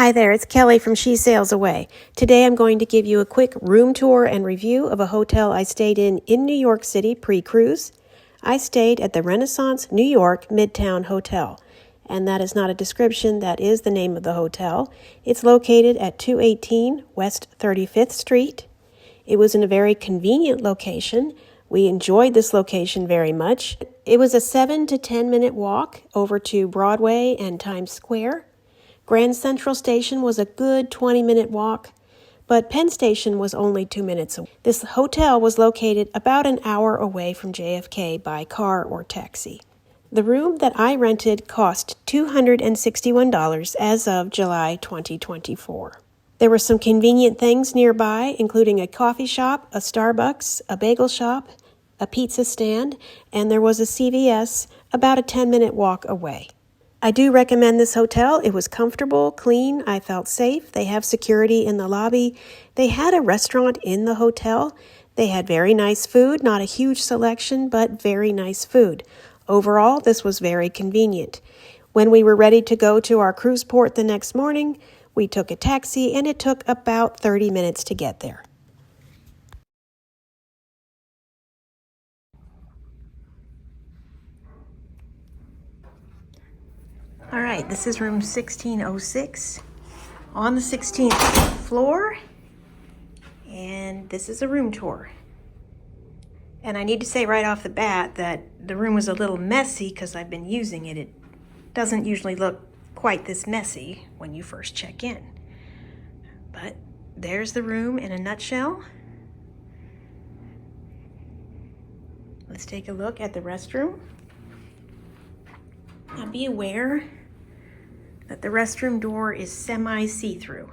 Hi there, it's Kelly from She Sails Away. Today I'm going to give you a quick room tour and review of a hotel I stayed in New York City pre-cruise. I stayed at the Renaissance New York Midtown Hotel, and that is not a description, that is the name of the hotel. It's located at 218 West 35th Street. It was in a very convenient location. We enjoyed this location very much. It was a 7 to 10 minute walk over to Broadway and Times Square. Grand Central Station was a good 20-minute walk, but Penn Station was only 2 minutes away. This hotel was located about an hour away from JFK by car or taxi. The room that I rented cost $261 as of July 2024. There were some convenient things nearby, including a coffee shop, a Starbucks, a bagel shop, a pizza stand, and there was a CVS about a 10-minute walk away. I do recommend this hotel. It was comfortable, clean, I felt safe. They have security in the lobby. They had a restaurant in the hotel. They had very nice food, not a huge selection, but very nice food. Overall, this was very convenient. When we were ready to go to our cruise port the next morning, we took a taxi and it took about 30 minutes to get there. All right, this is room 1606 on the 16th floor, and this is a room tour. And I need to say right off the bat that the room was a little messy because I've been using it. It doesn't usually look quite this messy when you first check in. But there's the room in a nutshell. Let's take a look at the restroom. Now be aware that the restroom door is semi-see-through.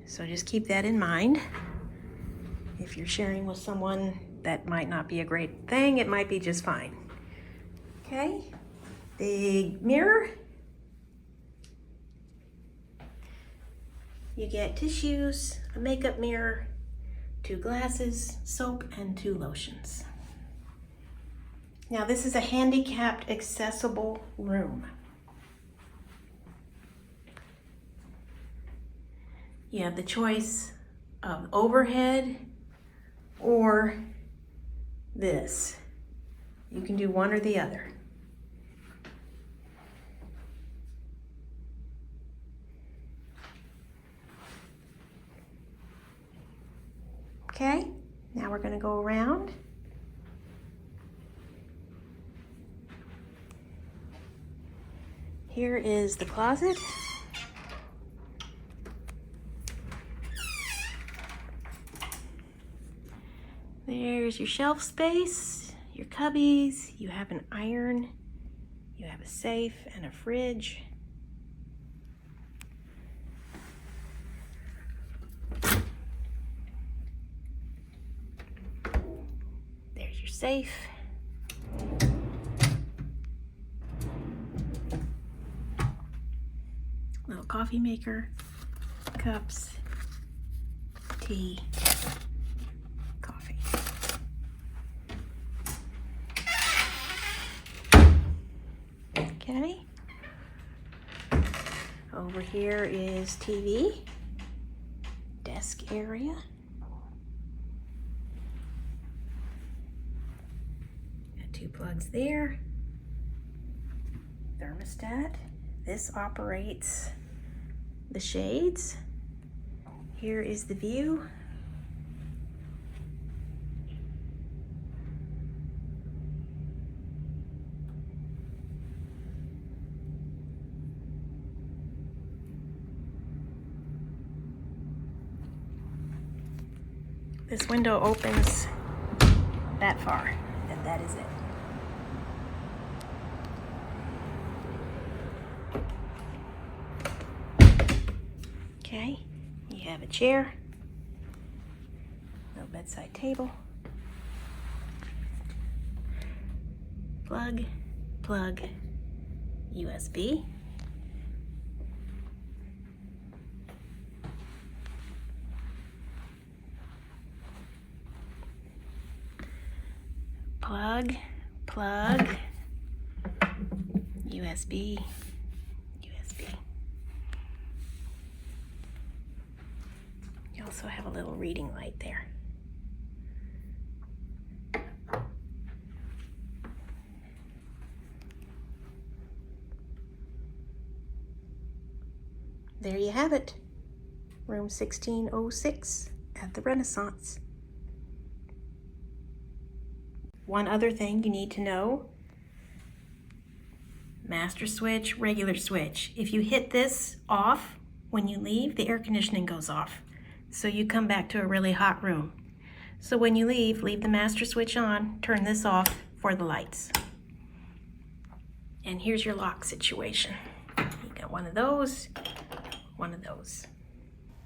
So just keep that in mind. If you're sharing with someone, that might not be a great thing. It might be just fine. Okay, big mirror. You get tissues, a makeup mirror, 2 glasses, soap, and 2 lotions. Now this is a handicapped accessible room. You have the choice of overhead or this. You can do one or the other. Okay, now we're going to go around. Here is the closet. There's your shelf space, your cubbies, you have an iron, you have a safe and a fridge. There's your safe. Little coffee maker, cups, tea, coffee. Okay. Over here is TV, desk area. Got 2 plugs there. Thermostat. This operates the shades. Here is the view. This window opens that far, and that is it. Okay, you have a chair, little bedside table, plug, USB, plug, USB, USB. also have a little reading light there. There you have it, room 1606 at the Renaissance. One other thing you need to know: master switch, regular switch. If you hit this off when you leave, the air conditioning goes off. So you come back to a really hot room. So when you leave the master switch on, turn this off for the lights. And here's your lock situation. You got one of those, one of those.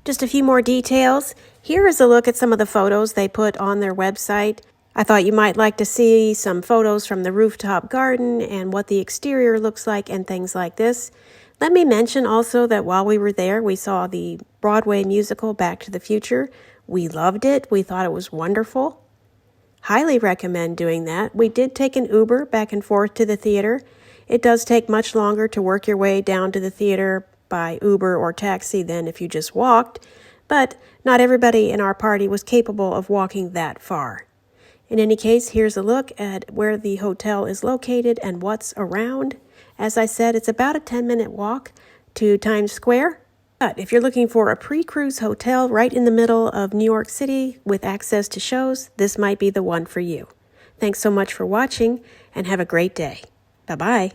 Just a few more details. Here is a look at some of the photos they put on their website. I thought you might like to see some photos from the rooftop garden and what the exterior looks like and things like this. Let me mention also that while we were there, we saw the Broadway musical Back to the Future. We loved it. We thought it was wonderful. Highly recommend doing that. We did take an Uber back and forth to the theater. It does take much longer to work your way down to the theater by Uber or taxi than if you just walked, but not everybody in our party was capable of walking that far. In any case, here's a look at where the hotel is located and what's around. As I said, it's about a 10-minute walk to Times Square. But if you're looking for a pre-cruise hotel right in the middle of New York City with access to shows, this might be the one for you. Thanks so much for watching and have a great day. Bye-bye.